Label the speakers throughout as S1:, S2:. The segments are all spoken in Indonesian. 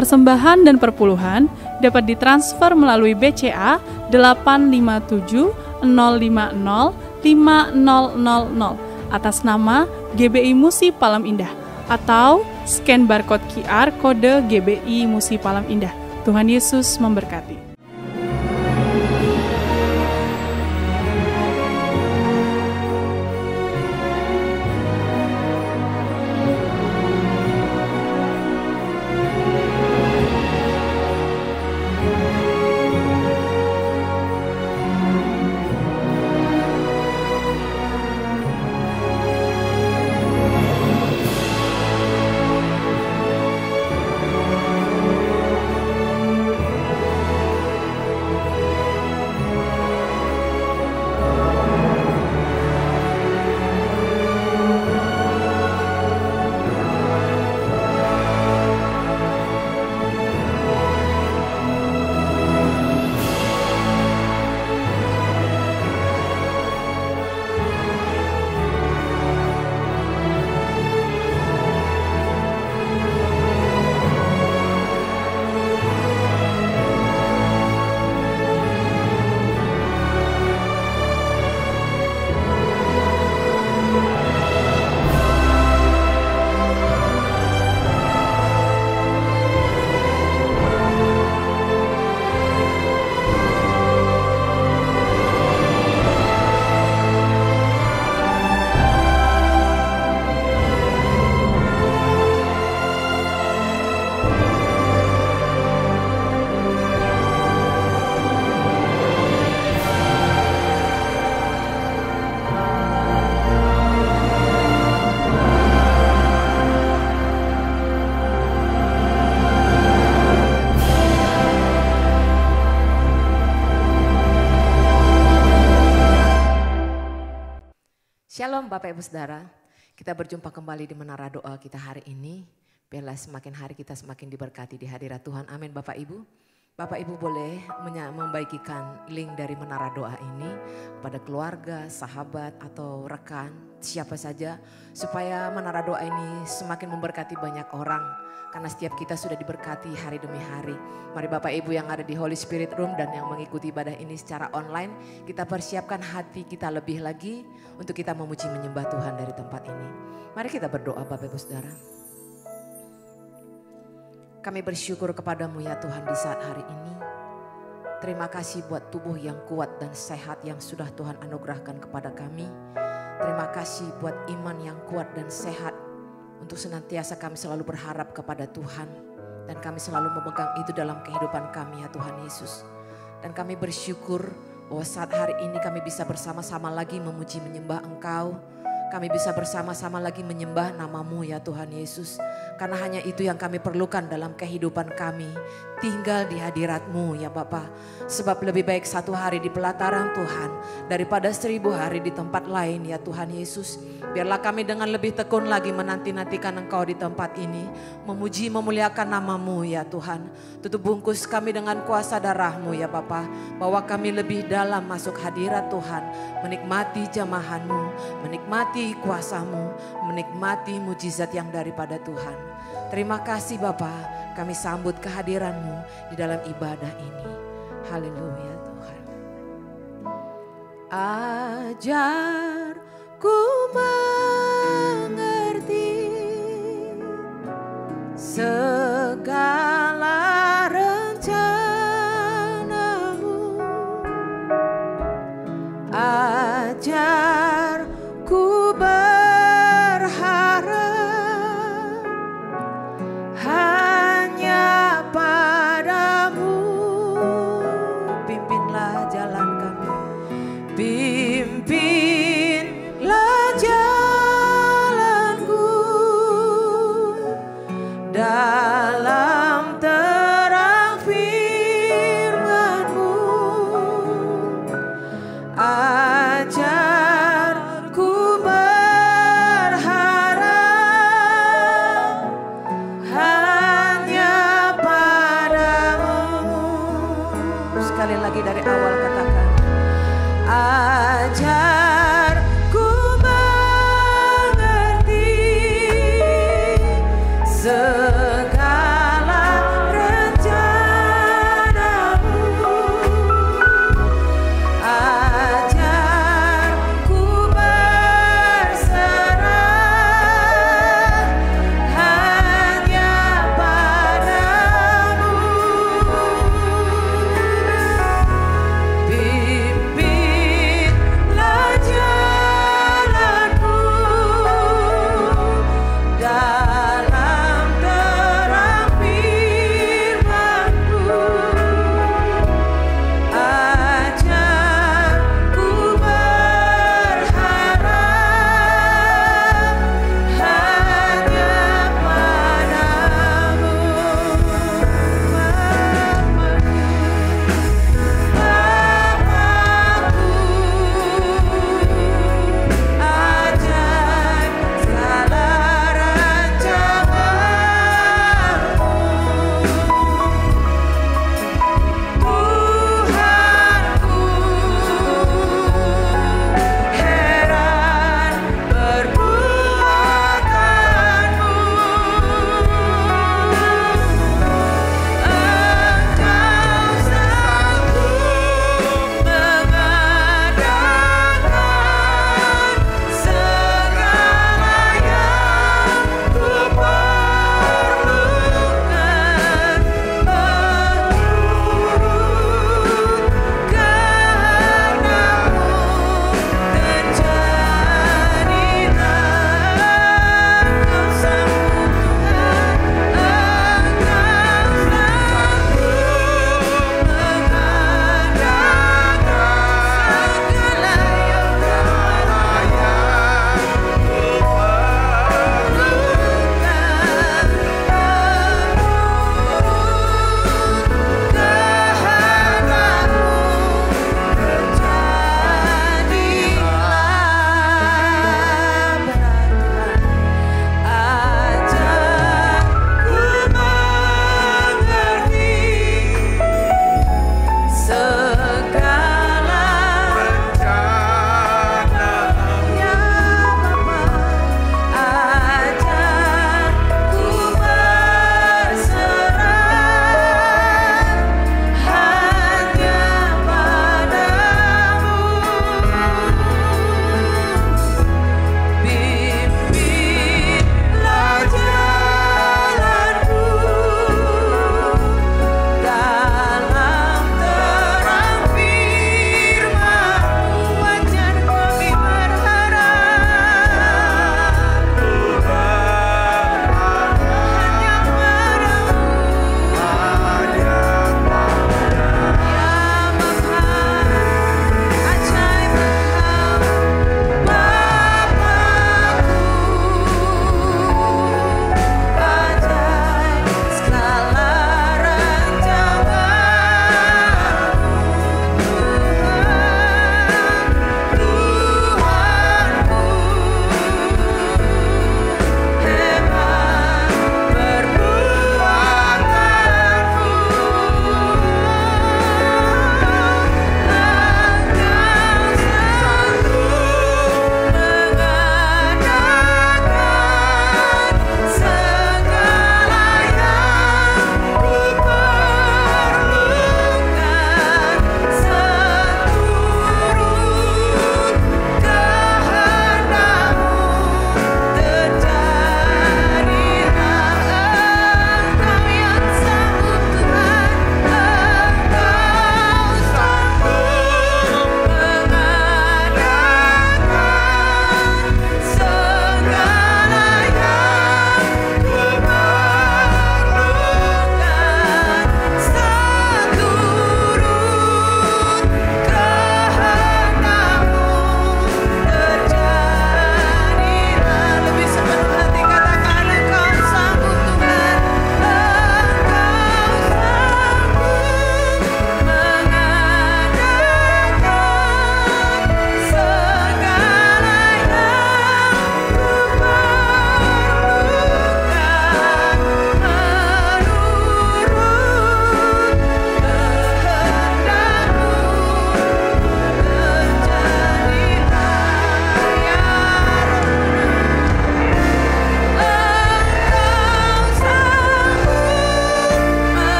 S1: persembahan dan perpuluhan dapat ditransfer melalui BCA 857 050 5000 atas nama GBI Musi Palam Indah atau scan barcode QR kode GBI Musi Palam Indah. Tuhan Yesus memberkati.
S2: Shalom Bapak Ibu Saudara, kita berjumpa kembali di Menara Doa kita hari ini. Biarlah semakin hari kita semakin diberkati di hadirat Tuhan. Amin Bapak Ibu. Bapak Ibu boleh membagikan link dari Menara Doa ini kepada keluarga, sahabat atau rekan, siapa saja. Supaya Menara Doa ini semakin memberkati banyak orang. Karena setiap kita sudah diberkati hari demi hari. Mari Bapak Ibu yang ada di Holy Spirit Room dan yang mengikuti ibadah ini secara online. Kita persiapkan hati kita lebih lagi untuk kita memuji menyembah Tuhan dari tempat ini. Mari kita berdoa Bapak Ibu Saudara. Kami bersyukur kepadamu ya Tuhan di saat hari ini. Terima kasih buat tubuh yang kuat dan sehat yang sudah Tuhan anugerahkan kepada kami. Terima kasih buat iman yang kuat dan sehat. Untuk senantiasa kami selalu berharap kepada Tuhan. Dan kami selalu memegang itu dalam kehidupan kami ya Tuhan Yesus. Dan kami bersyukur bahwa saat hari ini kami bisa bersama-sama lagi memuji menyembah Engkau. Kami bisa bersama-sama lagi menyembah nama-Mu ya Tuhan Yesus. Karena hanya itu yang kami perlukan dalam kehidupan kami. Tinggal di hadirat-Mu ya Bapa. Sebab lebih baik satu hari di pelataran Tuhan daripada 1000 hari di tempat lain ya Tuhan Yesus. Biarlah kami dengan lebih tekun lagi menanti-nantikan Engkau di tempat ini. Memuji memuliakan nama-Mu ya Tuhan. Tutup bungkus kami dengan kuasa darah-Mu ya Bapa. Bahwa kami lebih dalam masuk hadirat Tuhan. Menikmati jamahan-Mu. Menikmati kuasa-Mu. Menikmati mujizat yang daripada Tuhan. Terima kasih Bapa. Kami sambut kehadiran-Mu di dalam ibadah ini. Haleluya Tuhan. Ajarku mengerti segala rencana-Mu. Ajarku berharap hanya padamu. Pimpinlah jalan kami. Pimpinlah jalanku dalam terang firman-Mu. Ajarku berharap hanya padamu. Sekali lagi dari awal katakan. Ajarku mengerti segala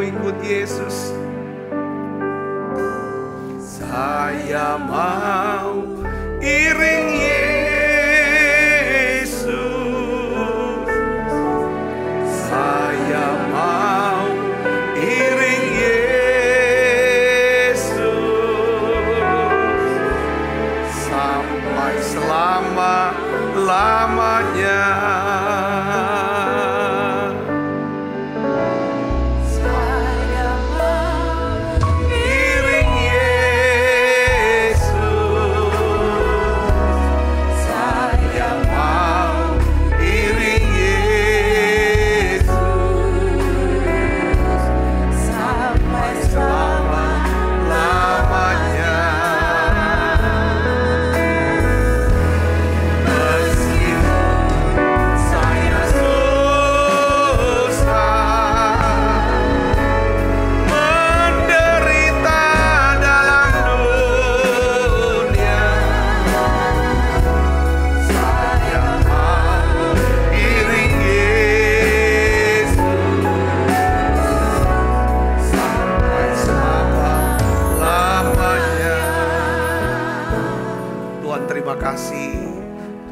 S3: ikut Yesus. Saya mau iring Yesus. Saya mau iring Yesus sampai selama-lamanya.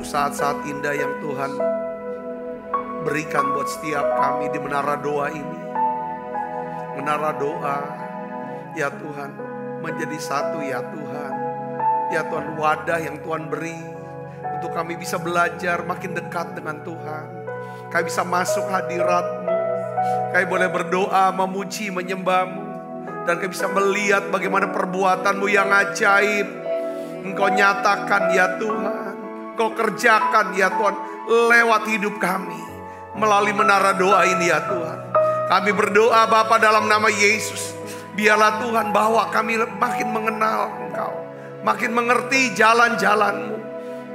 S3: Saat-saat indah yang Tuhan berikan buat setiap kami di menara doa ini. Menara doa, ya Tuhan, menjadi satu ya Tuhan. Ya Tuhan, wadah yang Tuhan beri untuk kami bisa belajar makin dekat dengan Tuhan. Kami bisa masuk hadirat-Mu. Kami boleh berdoa, memuji, menyembah-Mu. Dan kami bisa melihat bagaimana perbuatan-Mu yang ajaib Engkau nyatakan ya Tuhan. Kau kerjakan ya Tuhan lewat hidup kami melalui menara doa ini ya Tuhan. Kami berdoa Bapa dalam nama Yesus. Biarlah Tuhan bahwa kami makin mengenal Engkau, makin mengerti jalan-jalan-Mu.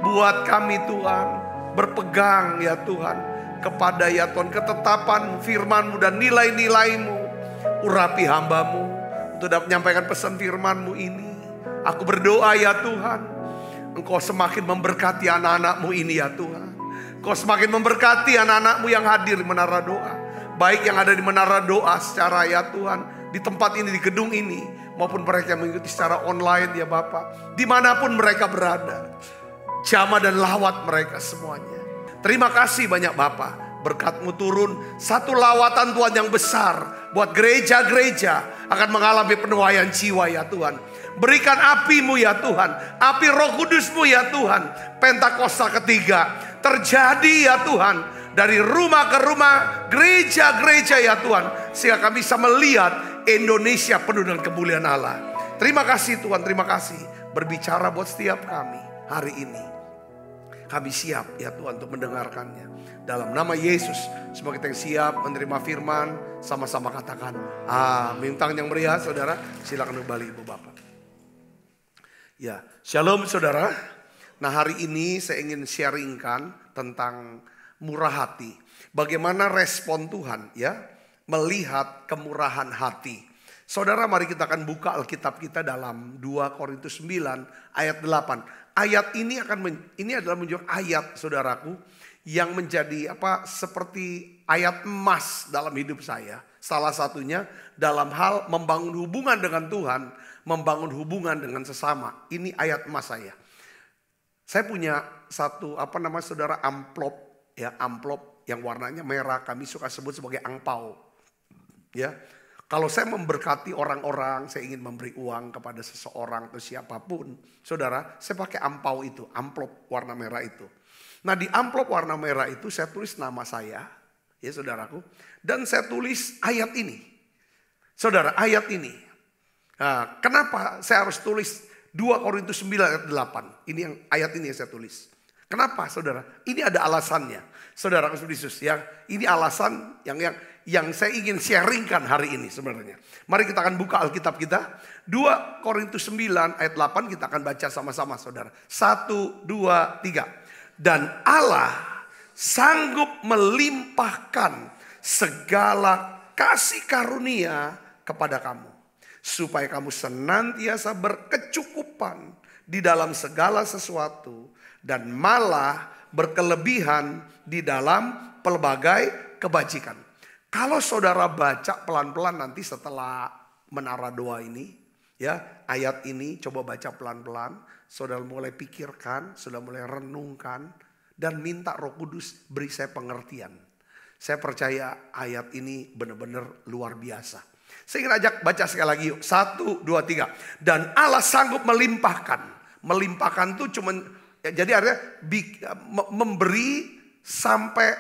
S3: Buat kami Tuhan berpegang ya Tuhan kepada ya Tuhan ketetapan firman-Mu dan nilai-nilai-Mu. Urapi hamba-Mu untuk dapat menyampaikan pesan firman-Mu ini. Aku berdoa ya Tuhan, Engkau semakin memberkati anak-anak-Mu ini ya Tuhan. Engkau semakin memberkati anak-anak-Mu yang hadir di menara doa. Baik yang ada di menara doa secara ya Tuhan, di tempat ini, di gedung ini, maupun mereka yang mengikuti secara online ya Bapak. Dimanapun mereka berada, jamah dan lawat mereka semuanya. Terima kasih banyak Bapak. Berkat-Mu turun, satu lawatan Tuhan yang besar buat gereja-gereja akan mengalami penuaian jiwa ya Tuhan. Berikan api-Mu ya Tuhan, api Roh Kudus-Mu ya Tuhan. Pentakosta ketiga terjadi ya Tuhan, dari rumah ke rumah, gereja-gereja ya Tuhan, sehingga kami bisa melihat Indonesia penuh dengan kemuliaan Allah. Terima kasih Tuhan, terima kasih berbicara buat setiap kami hari ini. Kami siap ya Tuhan untuk mendengarkannya. Dalam nama Yesus, semoga kita yang siap menerima firman, sama-sama katakan amin. Tangan yang meriah saudara, silakan kembali Ibu Bapak. Ya, shalom saudara. Nah hari ini saya ingin sharingkan tentang murah hati. Bagaimana respon Tuhan ya melihat kemurahan hati. Saudara, mari kita akan buka Alkitab kita dalam 2 Korintus 9 ayat 8. Ayat ini ini adalah menjadi ayat saudaraku yang menjadi seperti ayat emas dalam hidup saya. Salah satunya dalam hal membangun hubungan dengan Tuhan, membangun hubungan dengan sesama. Ini ayat emas saya. Saya punya satu saudara amplop ya, amplop yang warnanya merah, kami suka sebut sebagai angpau. Ya. Kalau saya memberkati orang-orang, saya ingin memberi uang kepada seseorang atau siapapun, saudara, saya pakai ampau itu, amplop warna merah itu. Nah di amplop warna merah itu saya tulis nama saya, ya saudaraku, dan saya tulis ayat ini. Saudara, ayat ini. Nah, kenapa saya harus tulis 2 Korintus 9 ayat 8? Ini yang ayat ini yang saya tulis. Kenapa saudara? Ini ada alasannya. Saudara Yesus, yang ini alasan yang saya ingin sharingkan hari ini sebenarnya. Mari kita akan buka Alkitab kita. 2 Korintus 9 ayat 8 kita akan baca sama-sama saudara. 1, 2, 3. Dan Allah sanggup melimpahkan segala kasih karunia kepada kamu. Supaya kamu senantiasa berkecukupan di dalam segala sesuatu. Dan malah berkelebihan di dalam pelbagai kebajikan. Kalau saudara baca pelan-pelan nanti setelah menara doa ini, ya ayat ini coba baca pelan-pelan. Saudara mulai pikirkan, saudara mulai renungkan, dan minta Roh Kudus beri saya pengertian. Saya percaya ayat ini benar-benar luar biasa. Saya ingin ajak baca sekali lagi yuk. 1, 2, 3. Dan Allah sanggup melimpahkan. Melimpahkan itu cuman, ya, jadi artinya memberi sampai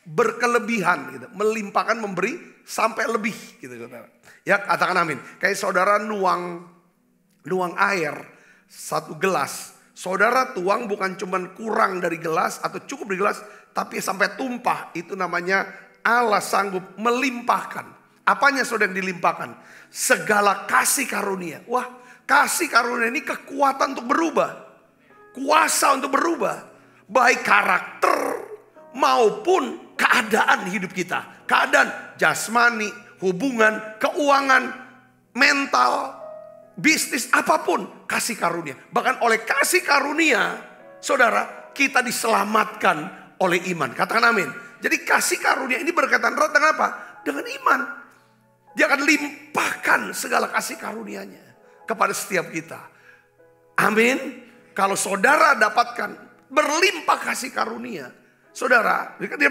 S3: berkelebihan gitu. Melimpahkan, memberi sampai lebih gitu. Ya katakan amin. Kayak saudara nuang air 1 gelas. Saudara tuang bukan cuman kurang dari gelas atau cukup dari gelas, tapi sampai tumpah. Itu namanya Allah sanggup melimpahkan. Apanya saudara yang dilimpahkan? Segala kasih karunia. Wah, kasih karunia ini kekuatan untuk berubah. Kuasa untuk berubah. Baik karakter maupun keadaan hidup kita. Keadaan jasmani, hubungan, keuangan, mental, bisnis, apapun. Kasih karunia. Bahkan oleh kasih karunia, saudara, kita diselamatkan oleh iman. Katakan amin. Jadi kasih karunia ini berkaitan erat dengan apa? Dengan iman. Dia akan limpahkan segala kasih karunia-Nya kepada setiap kita. Amin. Kalau saudara dapatkan berlimpah kasih karunia, saudara, dia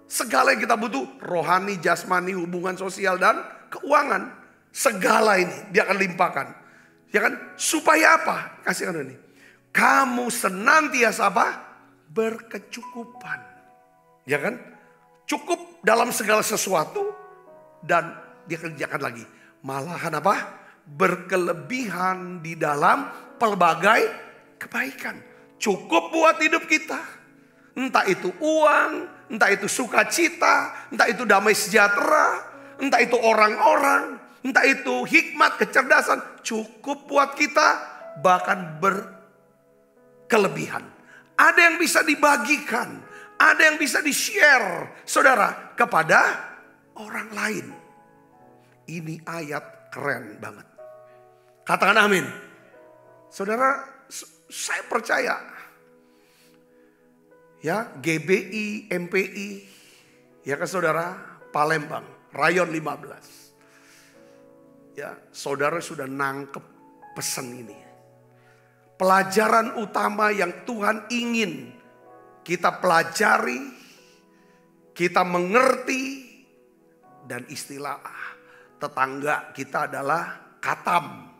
S3: segala yang kita butuh, rohani, jasmani, hubungan sosial dan keuangan, segala ini dia akan limpahkan. Ya kan? Supaya apa? Kasih karunia ini. Kamu senantiasa apa? Berkecukupan. Ya kan? Cukup dalam segala sesuatu dan dia kerjakan lagi. Malahan apa? Berkelebihan di dalam pelbagai kebaikan. Cukup buat hidup kita. Entah itu uang, entah itu sukacita, entah itu damai sejahtera, entah itu orang-orang, entah itu hikmat, kecerdasan. Cukup buat kita, bahkan berkelebihan. Ada yang bisa dibagikan, ada yang bisa di-share, saudara, kepada orang lain. Ini ayat keren banget. Katakan amin. Saudara, saya percaya. Ya, GBI, MPI, ya kan saudara, Palembang, Rayon 15. Ya, saudara sudah nangkep pesan ini. Pelajaran utama yang Tuhan ingin kita pelajari, kita mengerti, dan istilah tetangga kita adalah katam,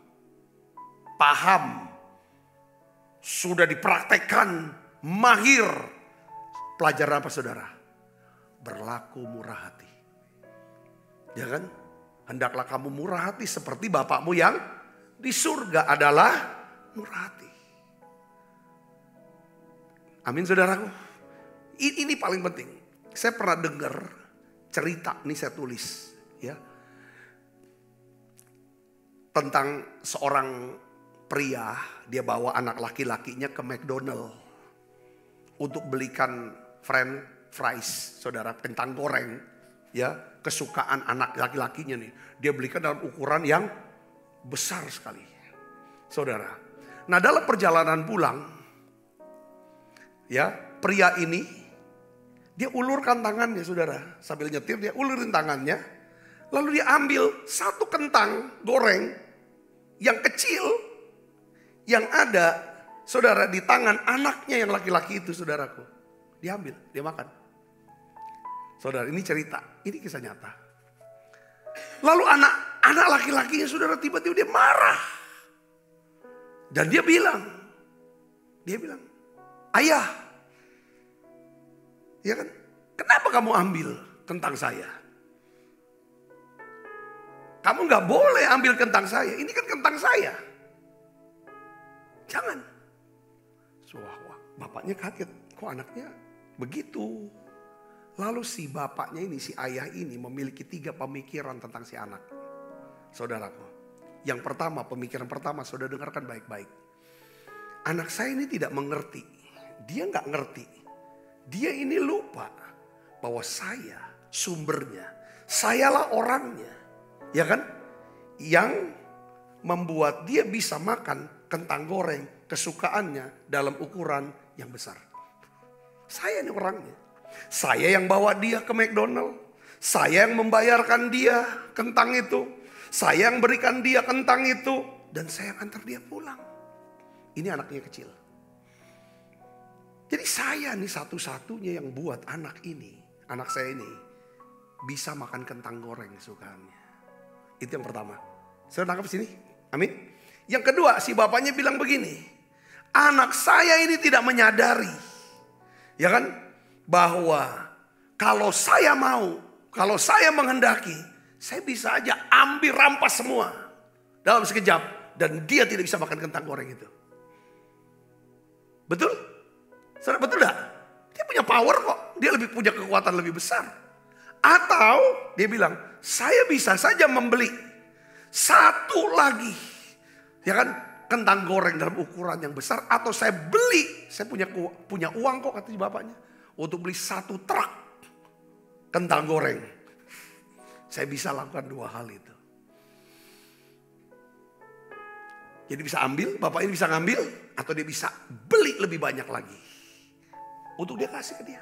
S3: paham, sudah dipraktekkan, mahir. Pelajaran apa saudara? Berlaku murah hati. Ya kan? Hendaklah kamu murah hati seperti Bapakmu yang di surga adalah murah hati. Amin saudaraku. Ini paling penting. Saya pernah dengar cerita, ini saya tulis ya. Tentang seorang pria, dia bawa anak laki-lakinya ke McDonald untuk belikan French fries, saudara, kentang goreng, ya, kesukaan anak laki-lakinya nih. Dia belikan dalam ukuran yang besar sekali, saudara. Nah, dalam perjalanan pulang, ya, pria ini dia ulurkan tangannya, saudara, sambil nyetir dia ulurin tangannya, lalu dia ambil satu kentang goreng yang kecil yang ada, saudara, di tangan anaknya yang laki-laki itu, saudaraku. Diambil, dia makan. Saudara, ini cerita, ini kisah nyata. Lalu anak laki-lakinya, saudara, tiba-tiba dia marah. Dan dia bilang, ayah, ya kan, kenapa kamu ambil kentang saya? Kamu gak boleh ambil kentang saya, ini kan kentang saya. Jangan. Wah, bapaknya kaget, kok anaknya begitu. Lalu si bapaknya ini, si ayah ini memiliki 3 pemikiran tentang si anak. Saudaraku, yang pertama, pemikiran pertama, saudara dengarkan baik-baik. Anak saya ini tidak mengerti, dia gak ngerti. Dia ini lupa bahwa saya sumbernya, sayalah orangnya, ya kan, yang membuat dia bisa makan kentang goreng kesukaannya dalam ukuran yang besar. Saya ini orangnya. Saya yang bawa dia ke McDonald. Saya yang membayarkan dia kentang itu. Saya yang berikan dia kentang itu. Dan saya yang antar dia pulang. Ini anaknya kecil. Jadi saya nih satu-satunya yang buat anak saya ini bisa makan kentang goreng kesukaannya. Itu yang pertama. Saya tangkap sini. Amin. Yang kedua, si bapaknya bilang begini. Anak saya ini tidak menyadari. Ya kan? Bahwa kalau saya mau, kalau saya menghendaki, saya bisa aja ambil rampas semua dalam sekejap. Dan dia tidak bisa makan kentang goreng itu. Betul? Saudara, betul gak? Dia punya power kok. Dia lebih punya kekuatan lebih besar. Atau dia bilang, saya bisa saja membeli satu lagi. Ya kan? Kentang goreng dalam ukuran yang besar. Atau saya beli, saya punya uang kok kata bapaknya. Untuk beli satu truk kentang goreng. Saya bisa lakukan dua hal itu. Jadi bisa ambil, bapak ini bisa ngambil. Atau dia bisa beli lebih banyak lagi. Untuk dia kasih ke dia.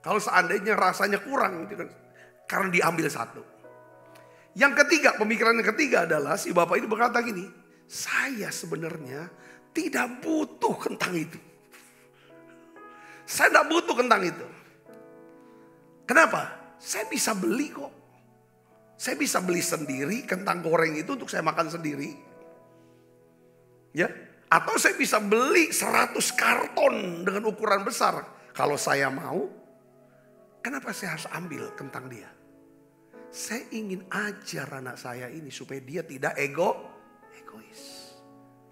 S3: Kalau seandainya rasanya kurang. Karena diambil satu. Yang ketiga, pemikiran yang ketiga adalah si bapak ini berkata gini. Saya sebenarnya tidak butuh kentang itu. Saya tidak butuh kentang itu. Kenapa? Saya bisa beli kok. Saya bisa beli sendiri kentang goreng itu untuk saya makan sendiri. Ya, atau saya bisa beli 100 karton dengan ukuran besar. Kalau saya mau, kenapa saya harus ambil kentang dia? Saya ingin ajar anak saya ini supaya dia tidak egois.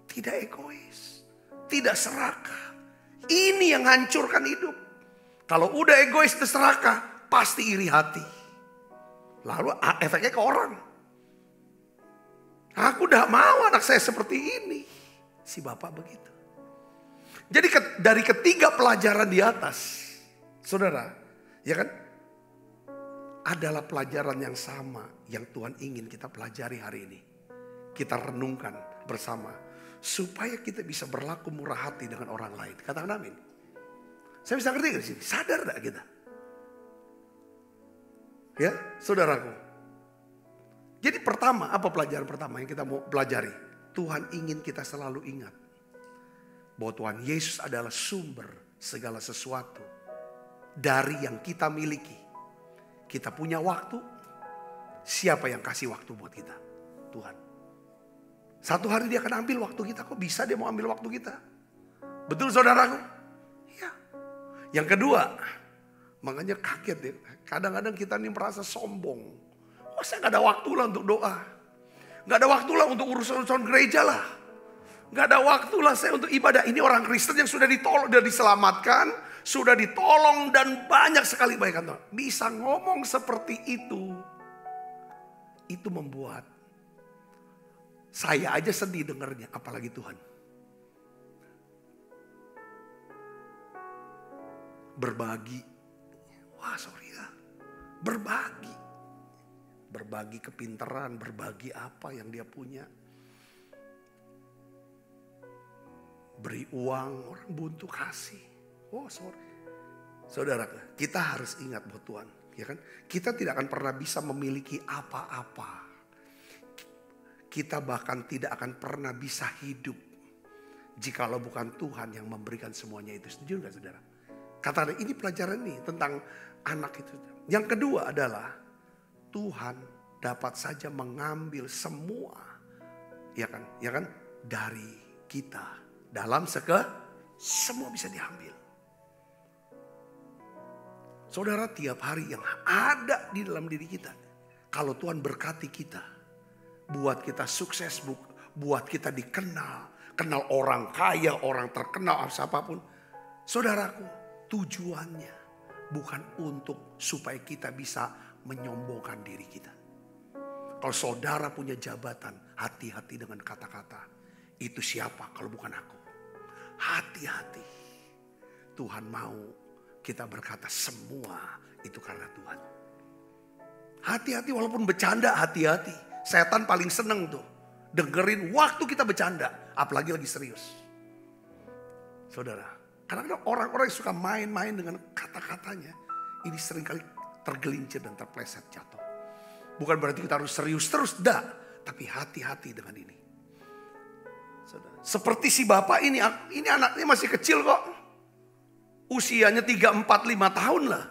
S3: Tidak egois. Tidak serakah. Ini yang hancurkan hidup. Kalau udah egois dan serakah, pasti iri hati. Lalu efeknya ke orang. Aku udah mau anak saya seperti ini. Si bapak begitu. Jadi dari ketiga pelajaran di atas, saudara, ya kan, adalah pelajaran yang sama yang Tuhan ingin kita pelajari hari ini. Kita renungkan bersama supaya kita bisa berlaku murah hati dengan orang lain. Katakan amin. Saya bisa ngerti gak di sini? Sadar gak kita? Ya, saudaraku. Jadi pertama, apa pelajaran pertama yang kita mau pelajari? Tuhan ingin kita selalu ingat bahwa Tuhan Yesus adalah sumber segala sesuatu dari yang kita miliki. Kita punya waktu, siapa yang kasih waktu buat kita? Tuhan. Satu hari dia akan ambil waktu kita. Kok bisa dia mau ambil waktu kita? Betul saudaraku? Ya. Yang kedua, makanya kaget ya. Kadang-kadang kita ini merasa sombong. Oh, saya gak ada waktu lah untuk doa. Gak ada waktu lah untuk urusan gereja lah. Gak ada waktu lah saya untuk ibadah. Ini orang Kristen yang sudah ditolong, sudah diselamatkan, sudah ditolong dan banyak sekali kebaikan Tuhan. Bisa ngomong seperti itu. Itu membuat saya aja sedih dengarnya, apalagi Tuhan. Berbagi. Wah sorry ya. Berbagi. Berbagi kepintaran, berbagi apa yang dia punya. Beri uang, orang buntu kasih. Oh sorry. Saudara, kita harus ingat buat Tuhan. Ya kan? Kita tidak akan pernah bisa memiliki apa-apa. Kita bahkan tidak akan pernah bisa hidup. Jikalau bukan Tuhan yang memberikan semuanya itu. Setuju gak saudara? Kata ini pelajaran nih tentang anak itu. Yang kedua adalah Tuhan dapat saja mengambil semua, ya kan, dari kita dalam semua bisa diambil. Saudara, tiap hari yang ada di dalam diri kita, kalau Tuhan berkati kita, buat kita sukses, buat kita dikenal, kenal orang kaya, orang terkenal, siapapun, saudaraku, tujuannya bukan untuk supaya kita bisa menyombongkan diri kita. Kalau saudara punya jabatan, hati-hati dengan kata-kata. Itu siapa kalau bukan aku? Hati-hati. Tuhan mau kita berkata semua itu karena Tuhan. Hati-hati walaupun bercanda, hati-hati. Setan paling seneng tuh dengerin waktu kita bercanda, apalagi lagi serius. Saudara, Kadang-kadang orang-orang yang suka main-main dengan kata-katanya, ini seringkali tergelincir dan terpleset jatuh. Bukan berarti kita harus serius terus, dah. Tapi hati-hati dengan ini. Seperti si bapak ini anaknya masih kecil kok. Usianya 3, 4, 5 tahun lah.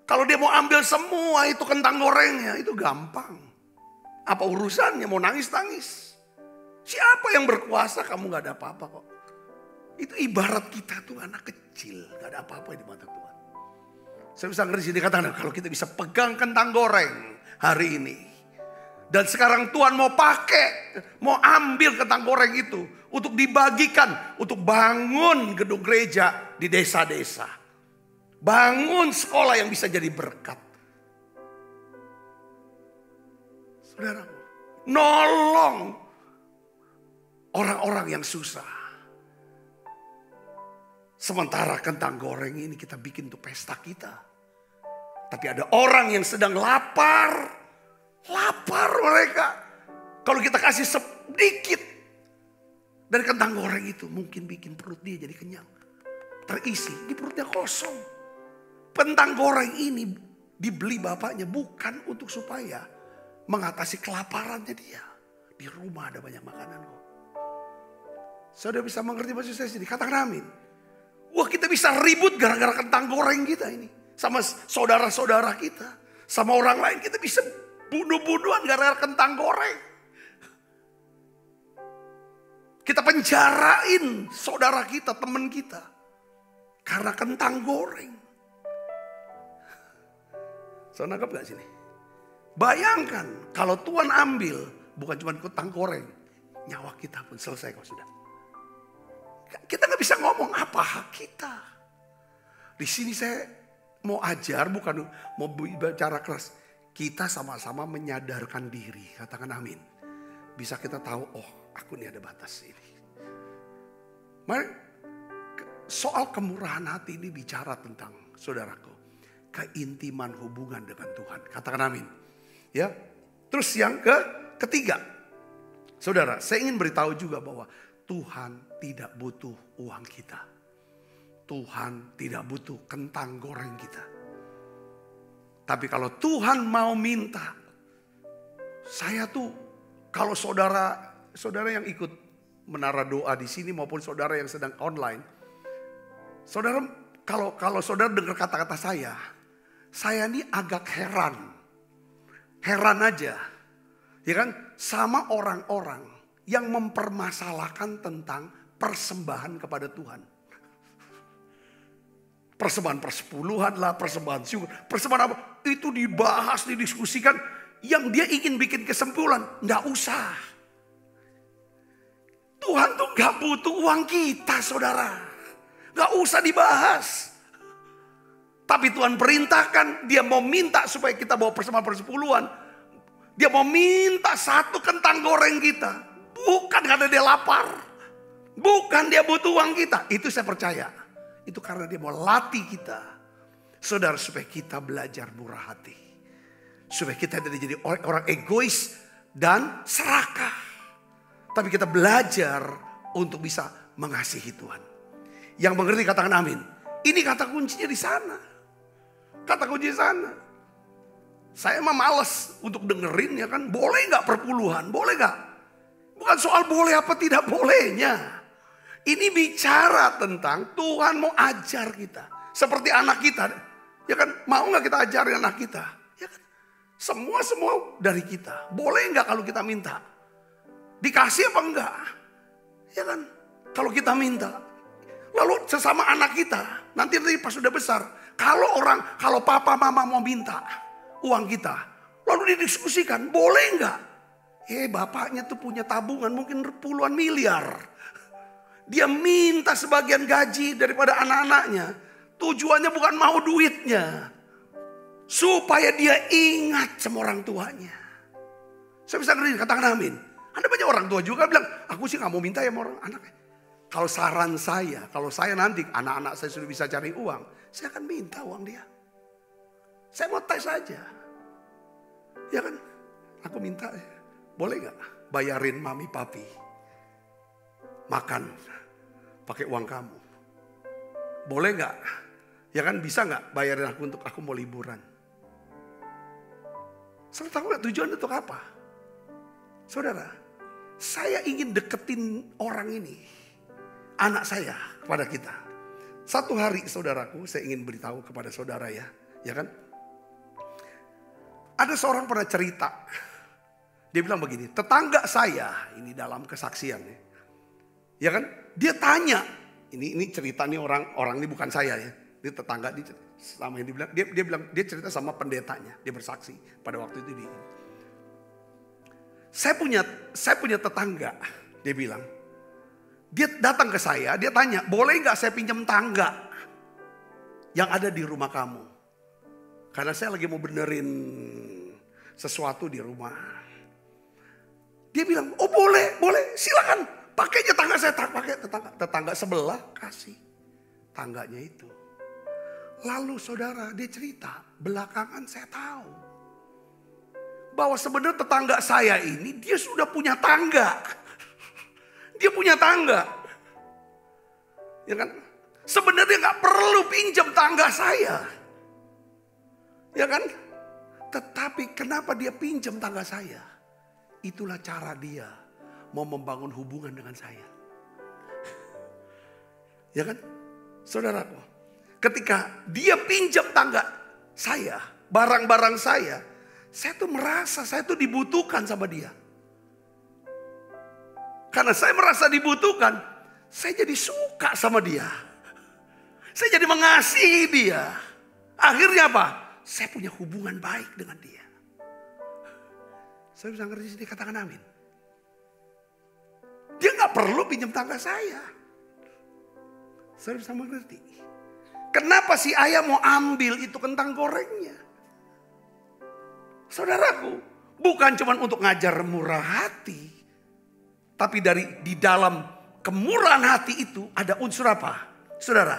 S3: Kalau dia mau ambil semua itu kentang gorengnya, itu gampang. Apa urusannya, mau nangis-nangis. Siapa yang berkuasa, kamu gak ada apa-apa kok. Itu ibarat kita tuh anak kecil, gak ada apa-apa di mata Tuhan. Saya bisa ngerti sini katakan, kalau kita bisa pegang kentang goreng hari ini. Dan sekarang Tuhan mau pakai, mau ambil kentang goreng itu untuk dibagikan, untuk bangun gedung gereja di desa-desa. Bangun sekolah yang bisa jadi berkat. Saudara, nolong orang-orang yang susah. Sementara kentang goreng ini kita bikin untuk pesta kita. Tapi ada orang yang sedang lapar. Lapar mereka. Kalau kita kasih sedikit dari kentang goreng itu, mungkin bikin perut dia jadi kenyang. Terisi, di perutnya kosong. Kentang goreng ini dibeli bapaknya bukan untuk supaya mengatasi kelaparannya dia. Di rumah ada banyak makanan kok. Saudara bisa mengerti maksud saya sini? Katakan amin. Wah, kita bisa ribut gara-gara kentang goreng kita ini. Sama saudara-saudara kita. Sama orang lain kita bisa bunuh-bunuhan gara-gara kentang goreng. Kita penjarain saudara kita, teman kita. Karena kentang goreng. Saudara nangkep gak sini? Bayangkan kalau Tuhan ambil bukan cuma kentang goreng. Nyawa kita pun selesai kok sudah. Kita gak bisa ngomong apa hak kita. Di sini saya mau ajar, bukan mau bicara keras. Kita sama-sama menyadarkan diri. Katakan amin. Bisa kita tahu, oh aku ini ada batas ini. Mari, soal kemurahan hati ini bicara tentang, saudaraku, keintiman hubungan dengan Tuhan. Katakan amin. Ya. Terus yang ketiga. Saudara, saya ingin beritahu juga bahwa Tuhan tidak butuh uang kita. Tuhan tidak butuh kentang goreng kita. Tapi kalau Tuhan mau minta, saya tuh kalau saudara yang ikut menara doa di sini maupun saudara yang sedang online, saudara kalau saudara dengar kata-kata saya ini agak heran aja, ya kan, sama orang-orang yang mempermasalahkan tentang persembahan kepada Tuhan. Persembahan persepuluhan lah, persembahan syukur. Persembahan apa? Itu dibahas, didiskusikan. Yang dia ingin bikin kesimpulan. Nggak usah. Tuhan tuh nggak butuh uang kita, saudara. Nggak usah dibahas. Tapi Tuhan perintahkan, dia mau minta supaya kita bawa persembahan persepuluhan. Dia mau minta 1 kentang goreng kita. Bukan karena dia lapar. Bukan dia butuh uang kita. Itu saya percaya. Itu karena dia mau latih kita. Saudara, supaya kita belajar murah hati. Supaya kita tidak jadi orang egois dan serakah. Tapi kita belajar untuk bisa mengasihi Tuhan. Yang mengerti katakan amin. Ini kata kuncinya di sana. Kata kunci di sana. Saya mah males untuk dengerin, ya kan. Boleh gak perpuluhan? Boleh gak? Bukan soal boleh apa tidak bolehnya. Ini bicara tentang Tuhan mau ajar kita. Seperti anak kita. Ya kan, mau gak kita ajarin anak kita? Ya kan, semua dari kita. Boleh gak kalau kita minta? Dikasih apa enggak? Ya kan, kalau kita minta. Lalu sesama anak kita, nanti pas sudah besar. Kalau papa mama mau minta uang kita. Lalu didiskusikan, boleh enggak? Bapaknya tuh punya tabungan mungkin puluhan miliar. Dia minta sebagian gaji daripada anak-anaknya. Tujuannya bukan mau duitnya. Supaya dia ingat sama orang tuanya. Saya bisa ngerti, katakan amin. Ada banyak orang tua juga bilang, aku sih gak mau minta ya sama orang anaknya. Kalau saran saya, kalau saya nanti anak-anak saya sudah bisa cari uang, saya akan minta uang dia. Saya mau tes aja. Ya kan, aku minta, boleh gak bayarin mami papi makan pakai uang kamu. boleh nggak? Ya kan, bisa nggak bayarin aku untuk aku mau liburan? Saudara tahu nggak tujuan untuk apa? Saudara, saya ingin deketin orang ini, anak saya kepada kita. Satu hari saudaraku, saya ingin beritahu kepada saudara ya kan? Ada seorang pernah cerita, dia bilang begini, tetangga saya, ini dalam kesaksian ya kan? Dia tanya, ini cerita nih orang ini bukan saya ya, dia tetangga dia sama yang dia cerita sama pendetanya, dia bersaksi pada waktu itu saya punya tetangga, dia bilang, dia datang ke saya, dia tanya, boleh nggak saya pinjam tangga yang ada di rumah kamu? Karena saya lagi mau benerin sesuatu di rumah. Dia bilang, oh boleh, silakan. Pakainya tangga saya, pakai tetangga sebelah kasih tangganya itu. Lalu saudara, dia cerita, belakangan saya tahu bahwa sebenarnya tetangga saya ini dia sudah punya tangga. Dia punya tangga. Ya kan? Sebenarnya nggak perlu pinjam tangga saya. Ya kan? Tetapi kenapa dia pinjam tangga saya? Itulah cara dia mau membangun hubungan dengan saya. Ya kan? Saudaraku, ketika dia pinjam tangga saya, barang-barang saya tuh merasa saya tuh dibutuhkan sama dia. Karena saya merasa dibutuhkan, saya jadi suka sama dia. Saya jadi mengasihi dia. Akhirnya apa? Saya punya hubungan baik dengan dia. Saya bisa ngerti sini, katakan amin. Dia gak perlu pinjam tangga saya. Saya bisa mengerti. Kenapa si ayah mau ambil itu kentang gorengnya? Saudaraku, bukan cuma untuk ngajar murah hati. Tapi di dalam kemurahan hati itu ada unsur apa? Saudara,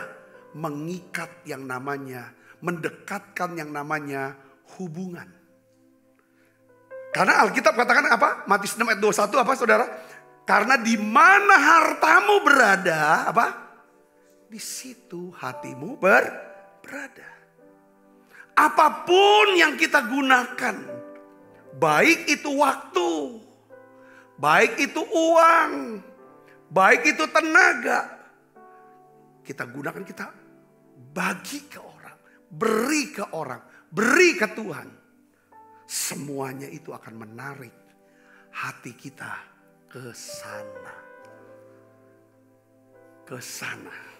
S3: mengikat yang namanya, mendekatkan yang namanya hubungan. Karena Alkitab katakan apa? Matius 6 ayat 21 apa saudara? Karena di mana hartamu berada, apa? Di situ hatimu berada. Apapun yang kita gunakan, baik itu waktu, baik itu uang, baik itu tenaga, kita gunakan, kita bagi ke orang, beri ke orang, beri ke Tuhan. Semuanya itu akan menarik hati kita ke sana. Ke sana.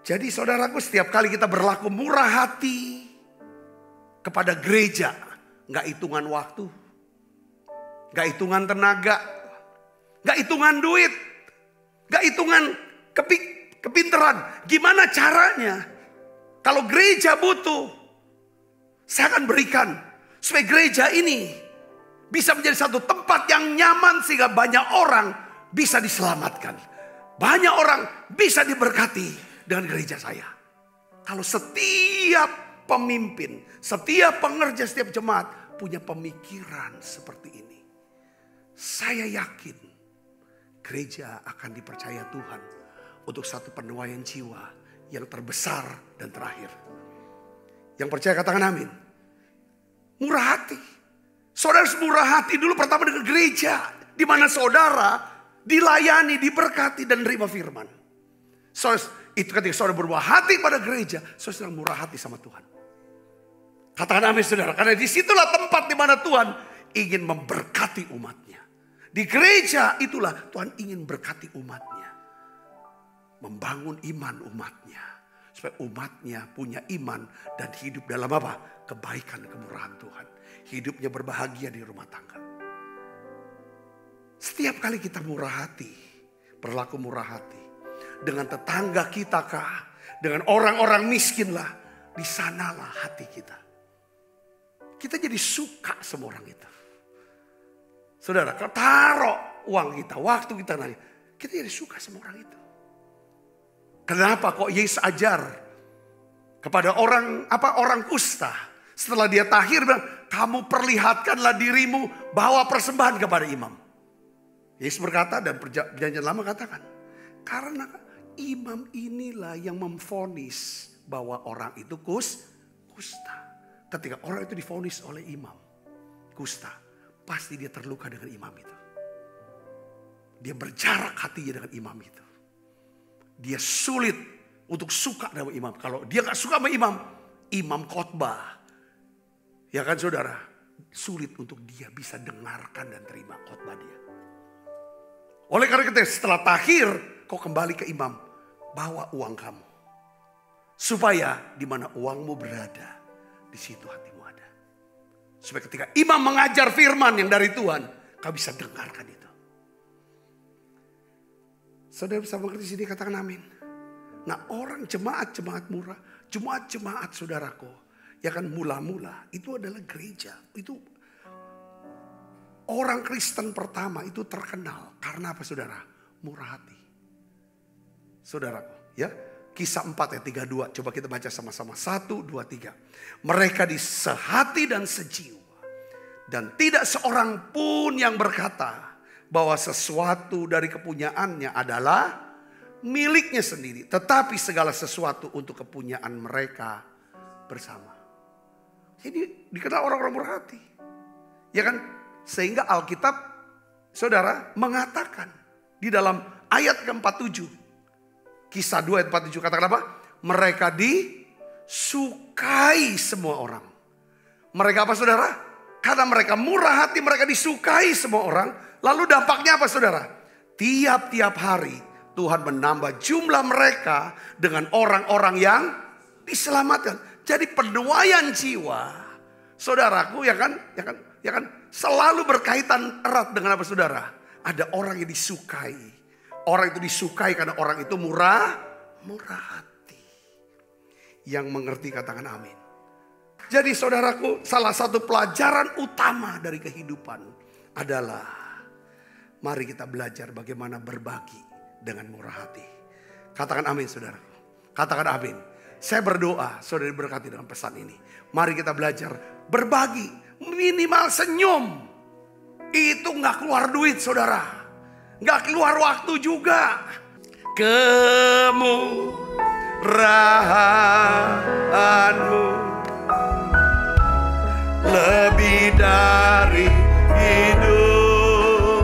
S3: Jadi saudaraku, setiap kali kita berlaku murah hati kepada gereja, gak hitungan waktu, gak hitungan tenaga, gak hitungan duit, gak hitungan kepinteran. Gimana caranya? Kalau gereja butuh, saya akan berikan supaya gereja ini bisa menjadi satu tempat yang nyaman sehingga banyak orang bisa diselamatkan. Banyak orang bisa diberkati dengan gereja saya. Kalau setiap pemimpin, setiap pengerja, setiap jemaat punya pemikiran seperti ini, saya yakin gereja akan dipercaya Tuhan untuk satu penuaian jiwa yang terbesar dan terakhir. Yang percaya katakan amin. Murah hati. Saudara harus murah hati dulu pertama dengan gereja. Di mana saudara dilayani, diberkati dan menerima firman. Saudara, itu ketika saudara berbuah hati pada gereja, saudara sedang murah hati sama Tuhan. Katakan amin saudara. Karena disitulah tempat di mana Tuhan ingin memberkati umatnya. Di gereja itulah Tuhan ingin berkati umatnya. Membangun iman umatnya. Supaya umatnya punya iman dan hidup dalam apa? Kebaikan dan kemurahan Tuhan. Hidupnya berbahagia di rumah tangga. Setiap kali kita murah hati, berlaku murah hati. Dengan tetangga kita kah? Dengan orang-orang miskin lah. Di sanalah hati kita. Kita jadi suka sama orang itu. Saudara, kalau taruh uang kita, waktu kita nanya, kita jadi suka sama orang itu. Kenapa kok Yesus ajar kepada orang kusta setelah dia tahir bilang, kamu perlihatkanlah dirimu bawa persembahan kepada imam. Yesus berkata dan perjanjian lama katakan, karena Imam inilah yang memvonis bahwa orang itu kusta. Ketika orang itu divonis oleh imam kusta, pasti dia terluka dengan imam itu. Dia berjarak hatinya dengan imam itu. Dia sulit untuk suka dengan imam. Kalau dia gak suka sama imam khotbah, ya kan saudara, sulit untuk dia bisa dengarkan dan terima khotbah dia. Oleh karena itu setelah takhir, kau kembali ke imam, bawa uang kamu. Supaya di mana uangmu berada, di situ hatimu ada. Supaya ketika imam mengajar firman yang dari Tuhan, kau bisa dengarkan itu. Saudara bisa mengerti sini, katakan amin. Nah, orang jemaat murah, jemaat saudaraku, ya kan mula-mula itu adalah gereja. Itu orang Kristen pertama itu terkenal karena apa saudara? Murah hati. Saudaraku, ya. Kisah 4 ayat 32. Coba kita baca sama-sama. 1, 2, 3. Mereka sehati dan sejiwa. Dan tidak seorang pun yang berkata bahwa sesuatu dari kepunyaannya adalah miliknya sendiri. Tetapi segala sesuatu untuk kepunyaan mereka bersama. Jadi dikenal orang-orang murah hati. Ya kan? Sehingga Alkitab, saudara, mengatakan di dalam ayat ke-47. Kisah 2 ayat 47 katakan apa? Mereka disukai semua orang. Mereka apa saudara? Karena mereka murah hati, mereka disukai semua orang. Lalu dampaknya apa saudara? Tiap-tiap hari Tuhan menambah jumlah mereka dengan orang-orang yang diselamatkan. Jadi penuaian jiwa, saudaraku, ya kan selalu berkaitan erat dengan apa saudara? Ada orang yang disukai. Orang itu disukai karena orang itu murah hati. Yang mengerti katakan amin. Jadi saudaraku, salah satu pelajaran utama dari kehidupan adalah mari kita belajar bagaimana berbagi dengan murah hati. Katakan amin saudaraku. Katakan amin. Saya berdoa saudara diberkati dengan pesan ini. Mari kita belajar berbagi. Minimal senyum. Itu gak keluar duit saudara. Gak keluar waktu juga. Kemurahanmu lebih dari hidup.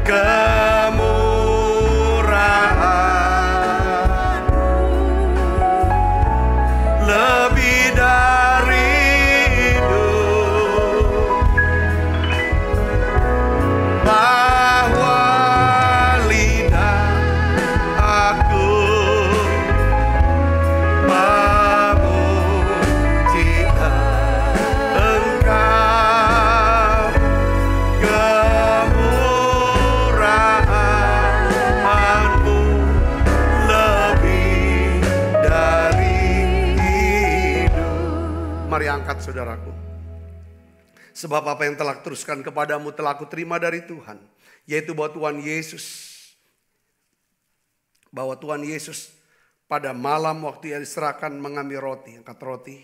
S3: Kemurahanmu lebih dari bahwa lidah aku memuji Engkau. Kemurahan-Mu lebih dari hidup. Mari angkat saudaraku. Sebab apa yang telah teruskan kepadamu telah aku terima dari Tuhan. Yaitu bahwa Tuhan Yesus pada malam waktu ia diserahkan mengambil roti, angkat roti.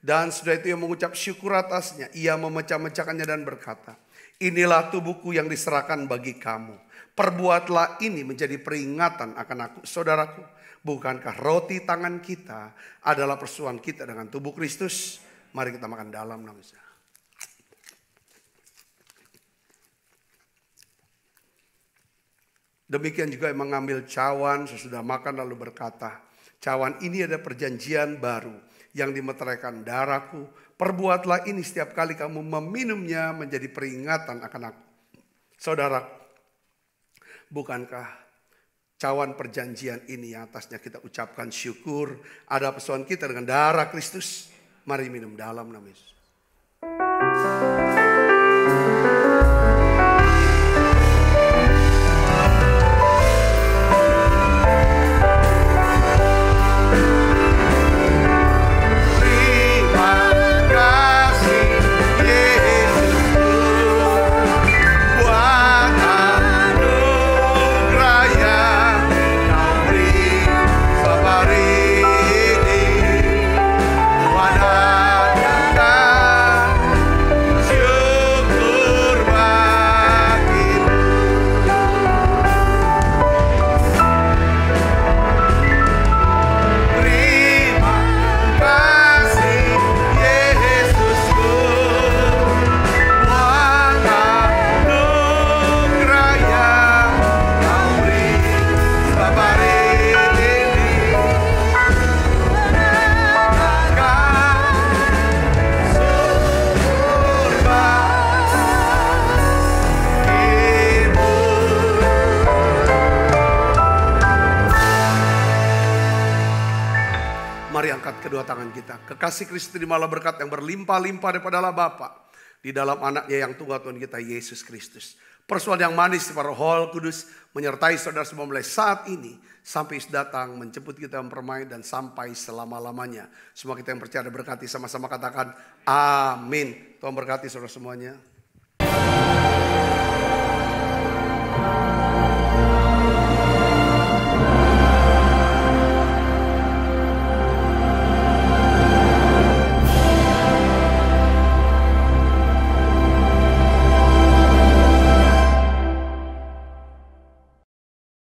S3: Dan sudah itu ia mengucap syukur atasnya. Ia memecah-mecahkannya dan berkata, inilah tubuhku yang diserahkan bagi kamu. Perbuatlah ini menjadi peringatan akan aku. Saudaraku, bukankah roti tangan kita adalah persuan kita dengan tubuh Kristus? Mari kita makan dalam nama Yesus. Demikian juga yang mengambil cawan sesudah makan lalu berkata, cawan ini ada perjanjian baru yang dimeteraikan darahku. Perbuatlah ini setiap kali kamu meminumnya menjadi peringatan akan aku. Saudara, bukankah cawan perjanjian ini yang atasnya kita ucapkan syukur, ada persoalan kita dengan darah Kristus? Mari minum dalam nama Yesus.
S4: Syukur
S3: angkat kedua tangan kita. Kekasih Kristus terimalah berkat yang berlimpah-limpah daripada Allah Bapa di dalam anaknya yang tunggal Tuhan kita Yesus Kristus. Persoalan yang manis para Roh Kudus menyertai saudara semua mulai saat ini sampai Yesus datang menjemput kita mempermain dan sampai selama-lamanya. Semua kita yang percaya berkati sama-sama katakan amin. Tuhan berkati saudara semuanya.